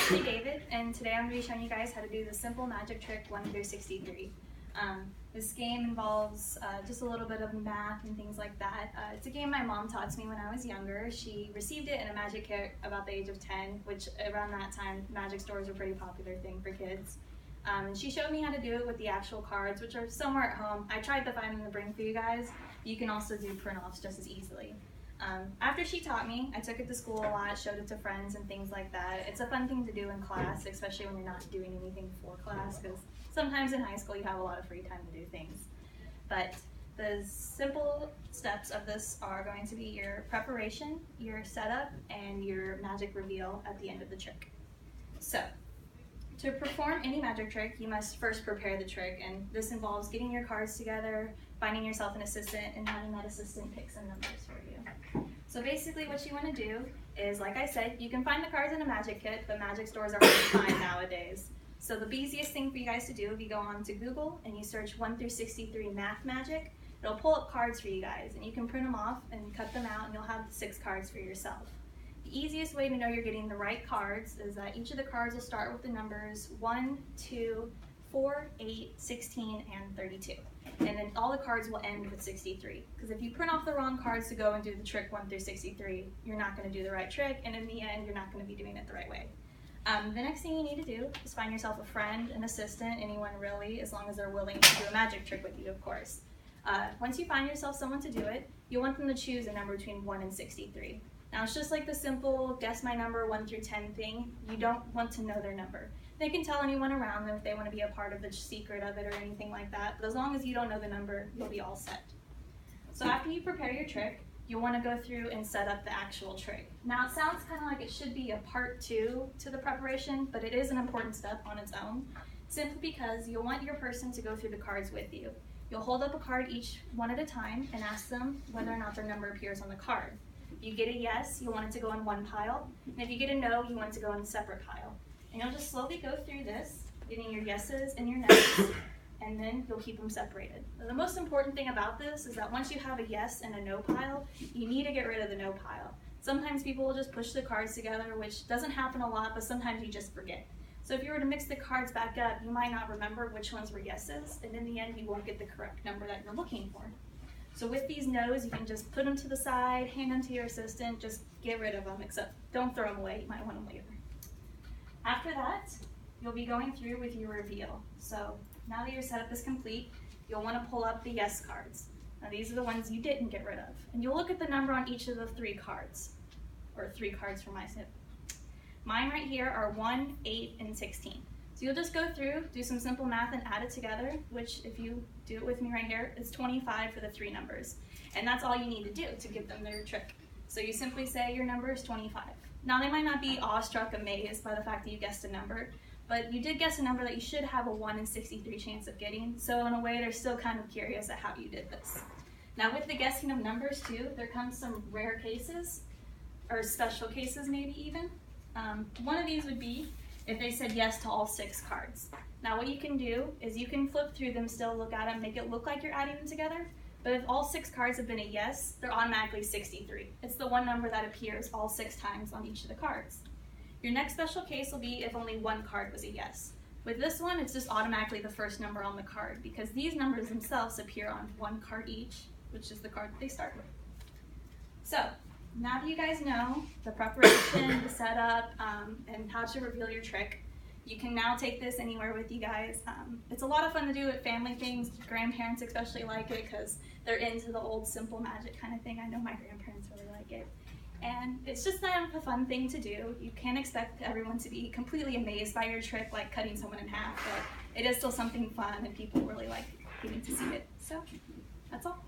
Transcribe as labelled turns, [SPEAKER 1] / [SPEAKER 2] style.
[SPEAKER 1] actually David, and today I'm going to be showing you guys how to do the simple magic trick 1 through 63. This game involves just a little bit of math and things like that. It's a game my mom taught to me when I was younger. She received it in a magic kit about the age of 10, which around that time magic stores were a pretty popular thing for kids. And she showed me how to do it with the actual cards, which are somewhere at home. I tried to find them to bring for you guys. You can also do print-offs just as easily. After she taught me, I took it to school a lot, showed it to friends and things like that. It's a fun thing to do in class, especially when you're not doing anything for class, because sometimes in high school you have a lot of free time to do things. But the simple steps of this are going to be your preparation, your setup, and your magic reveal at the end of the trick. So, to perform any magic trick, you must first prepare the trick, and this involves getting your cards together, finding yourself an assistant, and having that assistant pick some numbers for you. So basically what you want to do is, like I said, you can find the cards in a magic kit, but magic stores are hard to find nowadays. So the easiest thing for you guys to do, if you go on to Google and you search 1 through 63 math magic, it'll pull up cards for you guys, and you can print them off and cut them out, and you'll have 6 cards for yourself. The easiest way to know you're getting the right cards is that each of the cards will start with the numbers 1, 2, 4, 8, 16, and 32. And then all the cards will end with 63. Because if you print off the wrong cards to go and do the trick 1 through 63, you're not going to do the right trick, and in the end, you're not going to be doing it the right way. The next thing you need to do is find yourself a friend, an assistant, anyone really, as long as they're willing to do a magic trick with you, of course. Once you find yourself someone to do it, you'll want them to choose a number between 1 and 63. Now it's just like the simple guess my number 1 through 10 thing. You don't want to know their number. They can tell anyone around them if they want to be a part of the secret of it or anything like that, but as long as you don't know the number, you'll be all set. So after you prepare your trick, you'll want to go through and set up the actual trick. Now it sounds kind of like it should be a part 2 to the preparation, but it is an important step on its own, simply because you'll want your person to go through the cards with you. You'll hold up a card each one at a time and ask them whether or not their number appears on the card. If you get a yes, you want it to go in one pile, and if you get a no, you want it to go in a separate pile. And you'll just slowly go through this, getting your yeses and your nos, and then you'll keep them separated. Now, the most important thing about this is that once you have a yes and a no pile, you need to get rid of the no pile. Sometimes people will just push the cards together, which doesn't happen a lot, but sometimes you just forget. So if you were to mix the cards back up, you might not remember which ones were yeses, and in the end, you won't get the correct number that you're looking for. So with these no's, you can just put them to the side, hand them to your assistant, just get rid of them, except don't throw them away, you might want them later. After that, you'll be going through with your reveal. So now that your setup is complete, you'll want to pull up the yes cards. Now these are the ones you didn't get rid of. And you'll look at the number on each of the 3 cards, or 3 cards for my snip. Mine right here are 1, 8, and 16. So you'll just go through, do some simple math and add it together, which if you do it with me right here, is 25 for the 3 numbers. And that's all you need to do to give them their trick. So you simply say your number is 25. Now they might not be awestruck, amazed by the fact that you guessed a number, but you did guess a number that you should have a 1 in 63 chance of getting. So in a way, they're still kind of curious at how you did this. Now with the guessing of numbers too, there comes some rare cases, or special cases maybe even. One of these would be if they said yes to all 6 cards. Now what you can do is you can flip through them still, look at them, make it look like you're adding them together, but if all 6 cards have been a yes, they're automatically 63. It's the one number that appears all 6 times on each of the cards. Your next special case will be if only 1 card was a yes. With this one, it's just automatically the first number on the card because these numbers themselves appear on 1 card each, which is the card that they start with. So, now that you guys know the preparation, the setup, and how to reveal your trick, you can now take this anywhere with you guys. It's a lot of fun to do at family things. Grandparents especially like it because they're into the old simple magic kind of thing. I know my grandparents really like it. And it's just kind of a fun thing to do. You can't expect everyone to be completely amazed by your trick like cutting someone in half, but it is still something fun and people really like getting to see it. So, that's all.